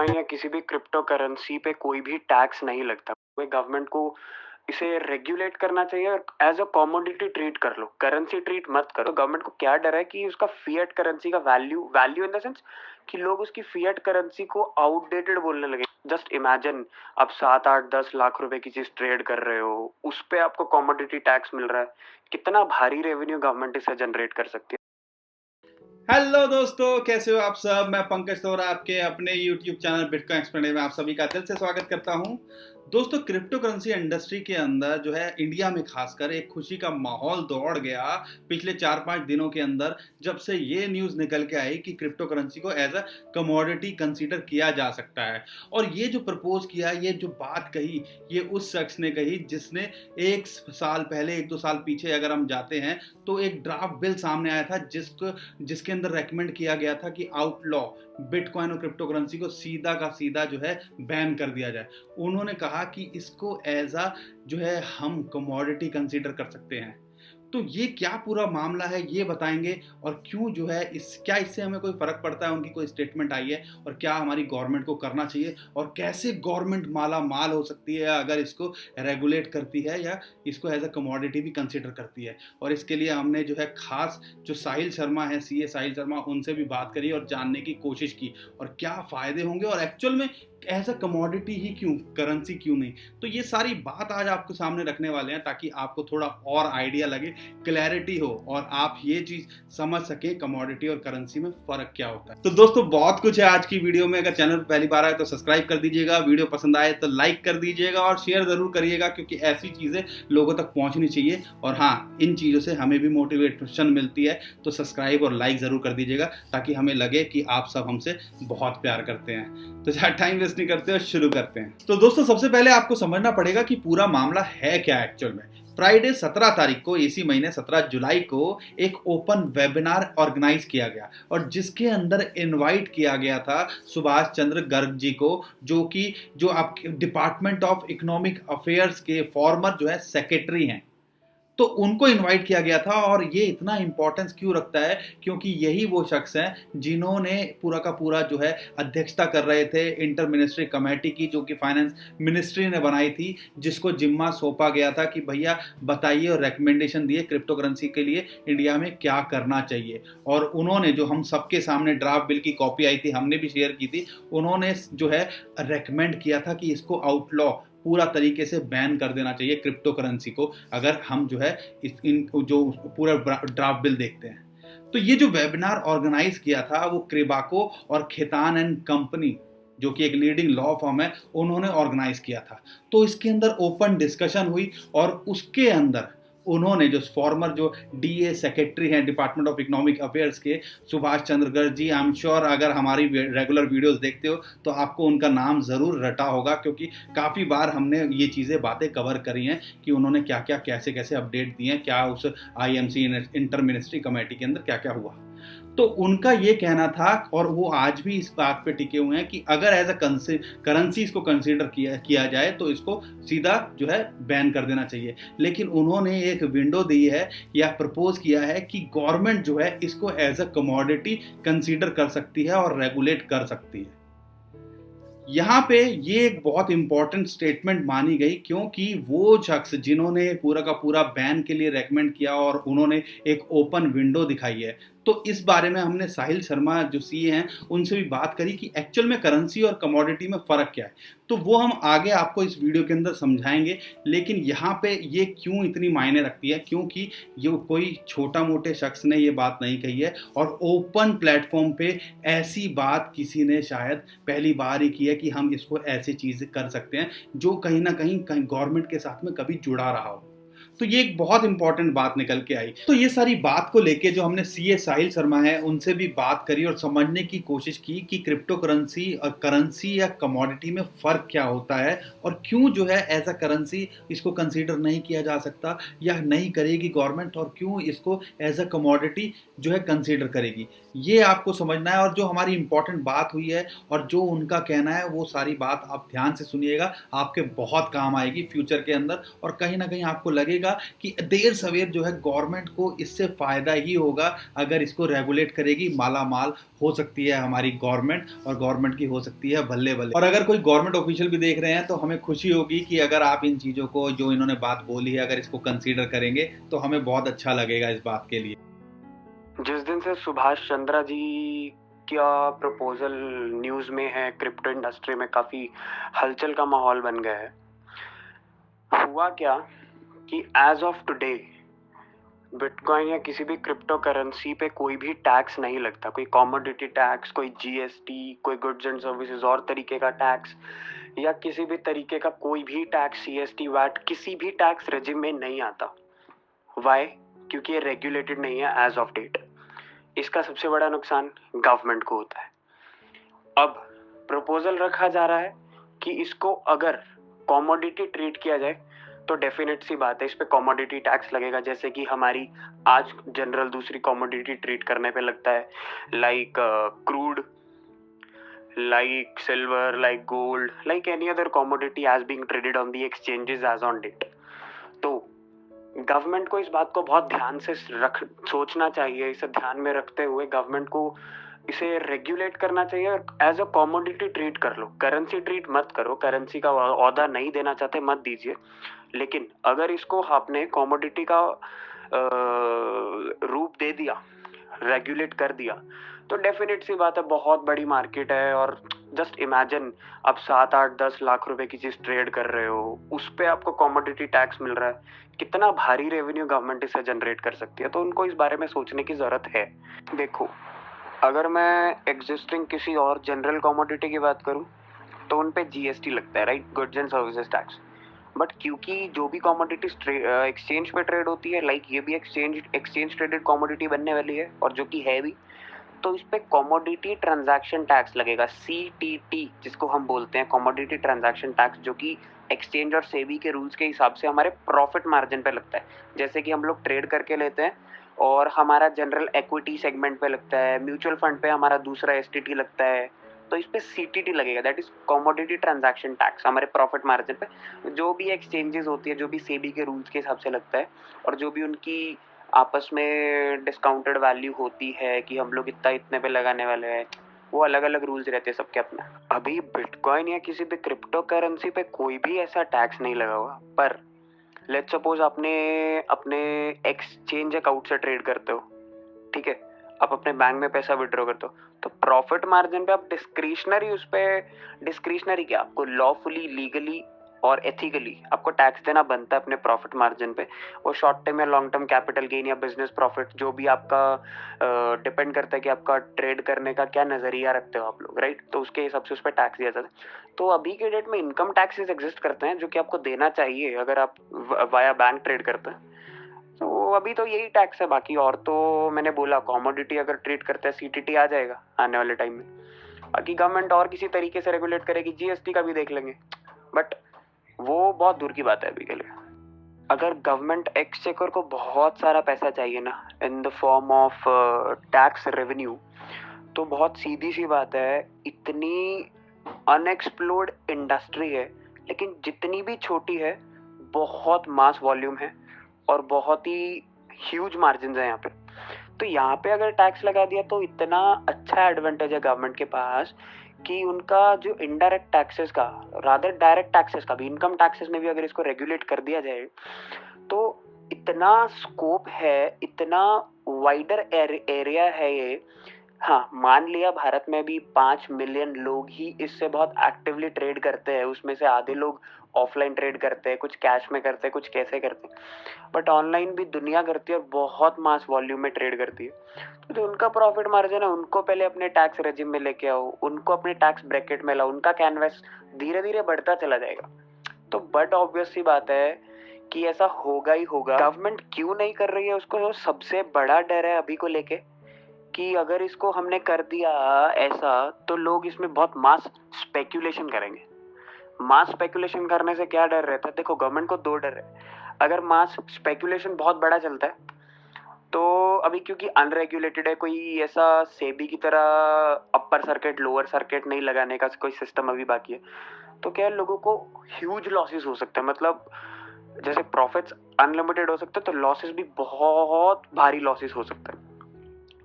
Bitcoin या किसी भी क्रिप्टो करेंसी पे कोई भी टैक्स नहीं लगता। कोई गवर्नमेंट को इसे रेगुलेट करना चाहिए और एज अ कमोडिटी ट्रीट कर लो, करेंसी ट्रीट मत करो। गवर्नमेंट को क्या डर है कि उसका फिएट करेंसी का value value in the sense कि लोग उसकी फिएट करेंसी को आउटडेटेड बोलने लगे। जस्ट इमेजिन, आप 7 8 10 लाख रुपए की चीज ट्रेड कर रहे हो, उस पे आपको कमोडिटी टैक्स मिल रहा है। कितना भारी रेवेन्यू गवर्नमेंट इससे जनरेट कर सकती है। हेलो दोस्तों, कैसे हो आप सब। मैं पंकज तोरा आपके अपने YouTube चैनल बिटकॉइन एक्सप्लेनर में आप सभी का दिल से स्वागत करता हूं। दोस्तों, क्रिप्टो करेंसी इंडस्ट्री के अंदर जो है इंडिया में खासकर एक खुशी का माहौल दौड़ गया पिछले 4-5 दिनों के अंदर, जब से ये न्यूज़ निकल के आई कि क्रिप्टो करेंसी को एज अ कमोडिटी कंसीडर किया जा सकता है। और ये जो प्रपोज किया, ये जो बात कही, ये उस शख्स ने कही जिसने 1 साल पहले 1-2 साल पीछे अगर हम जाते हैं तो एक ड्राफ्ट बिल सामने आया था जिसके अंदर रेकमेंड किया गया था कि आउटलॉ बिटकॉइन और क्रिप्टो करेंसी को सीधा का सीधा जो है बैन कर दिया जाए। उन्होंने कहा कि इसको एज अ जो है हम कमोडिटी कंसीडर कर सकते हैं। तो ये क्या पूरा मामला है ये बताएंगे, और क्यों जो है क्या इससे हमें कोई फर्क पड़ता है, उनकी कोई स्टेटमेंट आई है, और क्या हमारी गवर्नमेंट को करना चाहिए, और कैसे गवर्नमेंट माला माल हो सकती है अगर इसको रेगुलेट करती है या इसको एज अ कमोडिटी भी कंसिडर करती है। और इसके लिए हमने जो है खास जो साहिल शर्मा है, सीए साहिल शर्मा, उनसे भी बात करी और जानने की कोशिश की और क्या फ़ायदे होंगे और एक्चुअल में एज अ कमोडिटी ही क्यों, करेंसी क्यों नहीं। तो ये सारी बात आज आपको सामने रखने वाले हैं ताकि आपको थोड़ा और आइडिया लगे, क्लैरिटी हो और आप ये चीज समझ सके कमोडिटी और करेंसी में फर्क क्या होता है। तो दोस्तों, बहुत कुछ है आज की वीडियो में। अगर चैनल पर पहली बार आए तो सब्सक्राइब कर दीजिएगा, वीडियो पसंद आए तो लाइक कर दीजिएगा और शेयर जरूर करिएगा, क्योंकि ऐसी चीजें लोगों तक पहुंचनी चाहिए। और हाँ, इन चीजों से हमें भी मोटिवेशन मिलती है, तो सब्सक्राइब और लाइक जरूर कर दीजिएगा ताकि हमें लगे कि आप सब हमसे बहुत प्यार करते हैं। तो ज़्यादा टाइम वेस्ट नहीं करते और शुरू करते हैं। तो दोस्तों, सबसे पहले आपको समझना पड़ेगा कि पूरा मामला है क्या एक्चुअल में। फ्राइडे 17 तारीख को, इसी महीने 17 जुलाई को एक ओपन वेबिनार ऑर्गेनाइज किया गया और जिसके अंदर इनवाइट किया गया था सुभाष चंद्र गर्ग जी को, जो आपके डिपार्टमेंट ऑफ इकोनॉमिक अफेयर्स के फॉर्मर जो है सेक्रेटरी हैं। तो उनको इनवाइट किया गया था। और ये इतना इंपॉर्टेंस क्यों रखता है, क्योंकि यही वो शख्स हैं जिन्होंने पूरा का पूरा जो है अध्यक्षता कर रहे थे इंटर मिनिस्ट्री कमेटी की, जो कि फाइनेंस मिनिस्ट्री ने बनाई थी, जिसको जिम्मा सौंपा गया था कि भैया बताइए और रिकमेंडेशन दिए क्रिप्टो करेंसी के लिए इंडिया में क्या करना चाहिए। और उन्होंने जो हम सबके सामने ड्राफ्ट बिल की कॉपी आई थी, हमने भी शेयर की थी, उन्होंने जो है रेकमेंड किया था कि इसको आउटलॉ पूरा तरीके से बैन कर देना चाहिए क्रिप्टो करेंसी को, अगर हम जो है इन जो पूरा ड्राफ्ट बिल देखते हैं। तो ये जो वेबिनार ऑर्गेनाइज किया था वो क्रेबाको और खेतान एंड कंपनी, जो कि एक लीडिंग लॉ फर्म है, उन्होंने ऑर्गेनाइज किया था। तो इसके अंदर ओपन डिस्कशन हुई और उसके अंदर उन्होंने जो फॉर्मर जो डीए सेक्रेटरी हैं डिपार्टमेंट ऑफ इकोनॉमिक अफेयर्स के, Subhash Chandra Garg ji, I am sure अगर हमारी रेगुलर वीडियोस देखते हो तो आपको उनका नाम ज़रूर रटा होगा, क्योंकि काफ़ी बार हमने ये चीज़ें बातें कवर करी हैं कि उन्होंने क्या क्या कैसे कैसे अपडेट दिए हैं, क्या उस आईएमसी इंटर मिनिस्ट्री कमेटी के अंदर क्या क्या हुआ। तो उनका ये कहना था, और वो आज भी इस बात पे टिके हुए हैं, कि अगर एज अ करेंसी इसको कंसीडर किया जाए तो इसको सीधा जो है बैन कर देना चाहिए। लेकिन उन्होंने एक विंडो दी है या प्रपोज किया है कि गवर्नमेंट जो है इसको एज अ कमोडिटी कंसीडर कर सकती है और रेगुलेट कर सकती है। यहाँ पे ये एक बहुत इंपॉर्टेंट स्टेटमेंट मानी गई, क्योंकि वो शख्स जिन्होंने पूरा का पूरा बैन के लिए रेकमेंड किया और उन्होंने एक ओपन विंडो दिखाई है, तो इस बारे में हमने साहिल शर्मा जो सीए हैं उनसे भी बात करी कि एक्चुअल में करेंसी और कमोडिटी में फ़र्क क्या है। तो वो हम आगे आपको इस वीडियो के अंदर समझाएंगे। लेकिन यहाँ पे ये क्यों इतनी मायने रखती है, क्योंकि ये कोई छोटा मोटे शख्स ने ये बात नहीं कही है और ओपन प्लेटफॉर्म पे ऐसी बात किसी ने शायद पहली बार ही की है कि हम इसको ऐसी चीज़ कर सकते हैं जो कहीं ना कहीं गवर्नमेंट के साथ में कभी जुड़ा रहा हो। तो ये एक बहुत इंपॉर्टेंट बात निकल के आई। तो ये सारी बात को लेके जो हमने सीए साहिल शर्मा है उनसे भी बात करी और समझने की कोशिश की कि क्रिप्टो करेंसी और करेंसी या कमोडिटी में फ़र्क क्या होता है और क्यों जो है एज अ करेंसी इसको कंसीडर नहीं किया जा सकता या नहीं करेगी गवर्नमेंट, और क्यों इसको एज अ कमोडिटी जो है कंसीडर करेगी। ये आपको समझना है। और जो हमारी इंपॉर्टेंट बात हुई है और जो उनका कहना है, वो सारी बात आप ध्यान से सुनिएगा, आपके बहुत काम आएगी फ्यूचर के अंदर। और कहीं ना कहीं आपको लगेगा लगेगा कि देर सवेर जो है गवर्नमेंट को इससे फ़ायदा ही होगा अगर इसको रेगुलेट करेगी। माला माल हो सकती है हमारी गवर्नमेंट, और गवर्नमेंट की हो सकती है बल्ले बल्ले। और अगर कोई गवर्नमेंट ऑफिशियल भी देख रहे हैं तो हमें खुशी होगी कि अगर आप इन चीज़ों को, जो इन्होंने बात बोली है, अगर इसको कंसीडर करेंगे तो हमें बहुत अच्छा लगेगा इस बात के लिए। जिस दिन से सुभाष चंद्रा जी का प्रपोजल न्यूज में है, क्रिप्टो इंडस्ट्री में काफी हलचल का माहौल बन गया है। हुआ क्या कि एज ऑफ टुडे बिटकॉइन या किसी भी क्रिप्टो करेंसी पे कोई भी टैक्स नहीं लगता। कोई कॉमोडिटी टैक्स, कोई जीएसटी, कोई गुड्स एंड सर्विसेज और तरीके का टैक्स, या किसी भी तरीके का कोई भी टैक्स, सीएसटी, वैट, किसी भी टैक्स रेजिम में नहीं आता। वाई? क्योंकि ये रेगुलेटेड नहीं है एज ऑफ डेट। इसका सबसे बड़ा नुकसान गवर्नमेंट को होता है। अब प्रपोजल रखा जा रहा है कि इसको अगर कॉमोडिटी ट्रीट किया जाए तो डेफिनेट सी बात है इस पे कॉमोडिटी टैक्स लगेगा, जैसे कि हमारी आज जनरल दूसरी कॉमोडिटी ट्रीट करने पे लगता है, like crude, like silver, like gold, like any other commodity as being traded on the exchanges as on date. तो गवर्नमेंट को इस बात को बहुत ध्यान से सोचना चाहिए। इसे ध्यान में रखते हुए गवर्नमेंट को इसे रेगुलेट करना चाहिए और एज अ कॉमोडिटी ट्रीट कर लो। करेंसी ट्रीट मत करो, करेंसी का औहदा नहीं देना चाहते मत दीजिए, लेकिन अगर इसको आपने कॉमोडिटी का रूप दे दिया, रेगुलेट कर दिया, तो डेफिनेट सी बात है बहुत बड़ी मार्केट है। और जस्ट इमेजिन आप 7, 8, 10 लाख रुपए की चीज ट्रेड कर रहे हो, उस पे आपको कॉमोडिटी टैक्स मिल रहा है, कितना भारी रेवेन्यू गवर्नमेंट इससे जनरेट कर सकती है। तो उनको इस बारे में सोचने की जरूरत है। देखो, अगर मैं एग्जिस्टिंग किसी और जनरल कॉमोडिटी की बात करूं तो उन पे जीएसटी लगता है, right, goods and services tax. But क्योंकि जो भी कॉमोडिटी एक्सचेंज पे ट्रेड होती है, लाइक ये भी एक्सचेंज ट्रेडेड कॉमोडिटी बनने वाली है और जो कि है भी, तो इस पे कॉमोडिटी ट्रांजैक्शन टैक्स लगेगा, सीटीटी जिसको हम बोलते हैं, कॉमोडिटी ट्रांजैक्शन टैक्स, जो कि एक्सचेंज और सेबी के रूल्स के हिसाब से हमारे प्रॉफिट मार्जिन पे लगता है। जैसे कि हम लोग ट्रेड करके लेते हैं और हमारा जनरल इक्विटी सेगमेंट पे लगता है, म्यूचुअल फंड पे हमारा दूसरा एसटीटी लगता है, तो इस पे सीटीटी लगेगा, that is commodity transaction tax, हमारे प्रॉफिट मार्जिन पे जो भी एक्सचेंजेस होती है, जो भी सेबी के रूल्स के हिसाब से लगता है, और जो भी उनकी आपस में डिस्काउंटेड वैल्यू होती है कि हम लोग इतना इतने पे लगाने वाले हैं, वो अलग अलग रूल्स रहते हैं सबके अपने। अभी बिटकॉइन या किसी भी क्रिप्टो करेंसी पे कोई भी ऐसा टैक्स नहीं लगा हुआ, पर लेट्स सपोज आपने अपने एक्सचेंज अकाउंट से ट्रेड करते हो, ठीक है, आप अपने बैंक में पैसा विड्रॉ करते हो, तो प्रॉफिट मार्जिन पे आप डिस्क्रिशनरी, उस पे डिस्क्रिशनरी क्या, आपको लॉफुली, लीगली और एथिकली आपको टैक्स देना बनता है अपने प्रॉफिट मार्जिन पे। वो शॉर्ट टर्म या लॉन्ग टर्म कैपिटल गेन या बिजनेस प्रॉफिट, जो भी आपका डिपेंड करता है कि आपका ट्रेड करने का क्या नजरिया रखते हो आप लोग, राइट, तो उसके हिसाब से उस पर टैक्स दिया जाता है। तो अभी के डेट में इनकम टैक्सेस एग्जिस्ट करते हैं जो कि आपको देना चाहिए अगर आप वाया बैंक ट्रेड करते हैं। तो अभी तो यही टैक्स है, बाकी और तो मैंने बोला कॉमोडिटी अगर ट्रीट करते हैं सीटीटी आ जाएगा आने वाले टाइम में। बाकी गवर्नमेंट और किसी तरीके से रेगुलेट करेगी, जीएसटी का भी देख लेंगे, बट वो बहुत दूर की बात है अभी के लिए। अगर गवर्नमेंट एक्सचेकर को बहुत सारा पैसा चाहिए ना in the form of tax revenue, तो बहुत सीधी सी बात है, इतनी अनएक्सप्लोर्ड इंडस्ट्री है, लेकिन जितनी भी छोटी है बहुत मास वॉल्यूम है और बहुत ही ह्यूज मार्जिन है यहाँ पे। तो यहाँ पे अगर टैक्स लगा दिया तो इतना अच्छा एडवांटेज है गवर्नमेंट के पास कि उनका जो इनडायरेक्ट टैक्सेस का, रादर डायरेक्ट टैक्सेस का भी, इनकम टैक्सेस में भी अगर इसको रेगुलेट कर दिया जाए तो इतना स्कोप है, इतना वाइडर एरिया है ये। हाँ, मान लिया भारत में भी 5 मिलियन लोग ही इससे बहुत एक्टिवली ट्रेड करते हैं, उसमें से आधे लोग ऑफलाइन ट्रेड करते हैं, कुछ कैश में करते हैं, कुछ कैसे करते हैं, बट ऑनलाइन भी दुनिया करती है और बहुत मास वॉल्यूम में ट्रेड करती है। तो जो उनका प्रॉफिट मार्जिन है उनको पहले अपने टैक्स रेजिम में लेके आओ, उनको अपने टैक्स ब्रैकेट में लाओ, उनका कैनवस धीरे धीरे बढ़ता चला जाएगा। तो बट ऑब्वियस सी बात है कि ऐसा होगा ही होगा। गवर्नमेंट क्यों नहीं कर रही है उसको सबसे बड़ा डर है अभी को लेके कि अगर इसको हमने कर दिया ऐसा तो लोग इसमें बहुत मास स्पेक्यूलेशन करेंगे। मास स्पेक्यूलेशन करने से क्या डर रहता है? देखो, गवर्नमेंट को दो डर है। अगर मास स्पेक्यूलेशन बहुत बड़ा चलता है तो अभी क्योंकि अनरेगुलेटेड है, कोई ऐसा सेबी की तरह अपर सर्किट लोअर सर्किट नहीं लगाने का कोई सिस्टम अभी बाकी है, तो क्या लोगों को ह्यूज लॉसेस हो सकते हैं। मतलब जैसे प्रॉफिट्स अनलिमिटेड हो सकते हैं, तो लॉसेस भी बहुत भारी लॉसेस हो सकते हैं।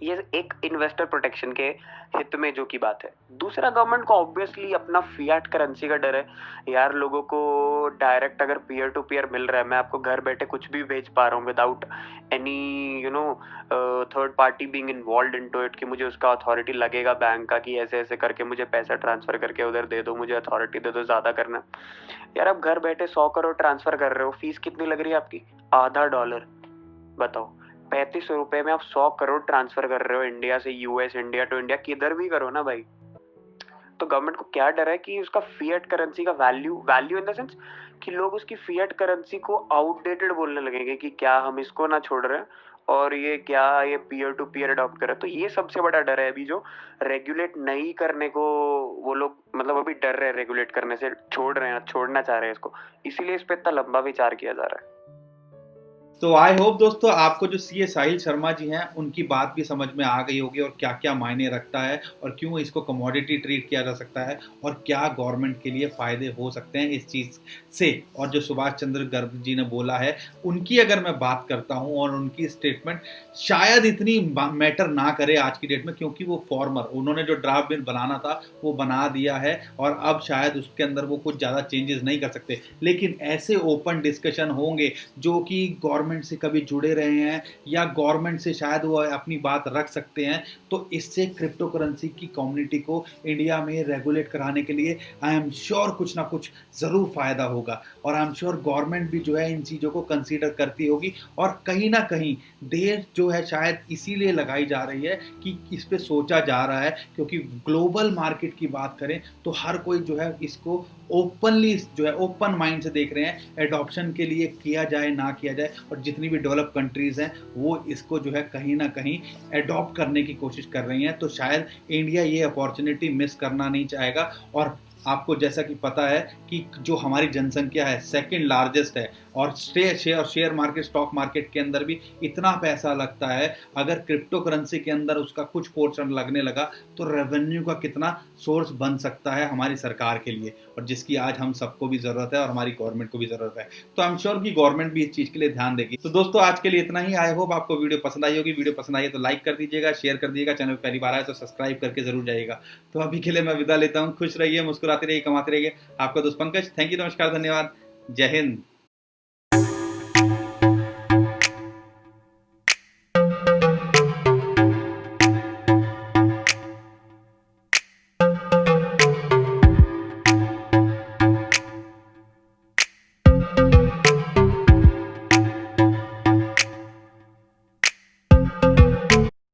ये एक इन्वेस्टर प्रोटेक्शन के हित में जो की बात है। दूसरा, गवर्नमेंट को ऑब्वियसली अपना फियाट करेंसी का डर है यार। लोगों को डायरेक्ट अगर पीयर टू पीयर मिल रहा है, मैं आपको घर बैठे कुछ भी भेज पा रहा हूँ without any third party being involve into it, कि मुझे उसका अथॉरिटी लगेगा बैंक का कि ऐसे ऐसे करके मुझे पैसा ट्रांसफर करके उधर दे दो, मुझे अथॉरिटी दे दो ज्यादा करना। यार आप घर बैठे 100 करोड़ ट्रांसफर कर रहे हो, फीस कितनी लग रही है आपकी? $0.5। बताओ, 35 रुपए में आप 100 करोड़ ट्रांसफर कर रहे हो इंडिया से यूएस, इंडिया टू इंडिया, किधर भी करो ना भाई। तो गवर्नमेंट को क्या डर है कि उसका फिएट करेंसी का वैल्यू इन द सेंस कि लोग उसकी फिएट करेंसी को आउटडेटेड बोलने लगेंगे कि क्या हम इसको ना छोड़ रहे हैं और ये क्या ये पीयर टू पीयर अडॉप्ट करे। तो ये सबसे बड़ा डर है अभी, जो रेगुलेट नहीं करने को वो लोग मतलब अभी डर रहे हैं, रेगुलेट करने से छोड़ रहे हैं, छोड़ना चाह रहे हैं इसको, इसीलिए इस पे इतना लंबा विचार किया जा रहा है। तो आई होप दोस्तों आपको जो सीए साहिल शर्मा जी हैं उनकी बात भी समझ में आ गई होगी और क्या क्या मायने रखता है और क्यों इसको कमोडिटी ट्रीट किया जा सकता है और क्या गवर्नमेंट के लिए फ़ायदे हो सकते हैं इस चीज़ से। और जो सुभाष चंद्र गर्ग जी ने बोला है उनकी अगर मैं बात करता हूं और उनकी स्टेटमेंट शायद इतनी मैटर ना करे आज की डेट में, क्योंकि वो फॉर्मर, उन्होंने जो ड्राफ्ट बिल बनाना था वो बना दिया है और अब शायद उसके अंदर वो कुछ ज़्यादा चेंजेस नहीं कर सकते। लेकिन ऐसे ओपन डिस्कशन होंगे जो कि गवर्नमेंट से कभी जुड़े रहे हैं या गवर्नमेंट से शायद वो अपनी बात रख सकते हैं, तो इससे क्रिप्टो करेंसी की कम्युनिटी को इंडिया में रेगुलेट कराने के लिए आई एम श्योर कुछ ना कुछ ज़रूर फ़ायदा होगा। और आई एम श्योर गवर्नमेंट भी जो है इन चीज़ों को कंसीडर करती होगी और कहीं ना कहीं देर जो है शायद इसीलिए लगाई जा रही है कि इस पे सोचा जा रहा है, क्योंकि ग्लोबल मार्केट की बात करें तो हर कोई जो है इसको ओपनली जो है ओपन माइंड से देख रहे हैं, एडॉप्शन के लिए किया जाए ना किया जाए। और जितनी भी डेवलप कंट्रीज़ हैं वो इसको जो है कहीं ना कहीं एडॉप्ट करने की कोशिश कर रही हैं। तो शायद इंडिया ये अपॉर्चुनिटी मिस करना नहीं चाहेगा। और आपको जैसा कि पता है कि जो हमारी जनसंख्या है सेकंड लार्जेस्ट है और शेयर मार्केट, स्टॉक मार्केट के अंदर भी इतना पैसा लगता है। अगर क्रिप्टो करेंसी के अंदर उसका कुछ पोर्शन लगने लगा तो रेवेन्यू का कितना सोर्स बन सकता है हमारी सरकार के लिए, और जिसकी आज हम सबको भी ज़रूरत है और हमारी गवर्नमेंट को भी ज़रूरत है। तो आई एम श्योर कि गवर्नमेंट भी इस चीज़ के लिए ध्यान देगी। तो दोस्तों आज के लिए इतना ही। आई होप आपको वीडियो पसंद आई होगी। वीडियो पसंद आई है तो लाइक कर दीजिएगा, शेयर कर दीजिएगा, चैनल पर पहली बार आए तो सब्सक्राइब करके जरूर जाइएगा। तो अभी के लिए मैं विदा लेता हूँ। खुश रहिए, मुस्कुराते रहिए, कमाते रहिए। आपका दोस्त पंकज। थैंक यू, नमस्कार, धन्यवाद, जय हिंद।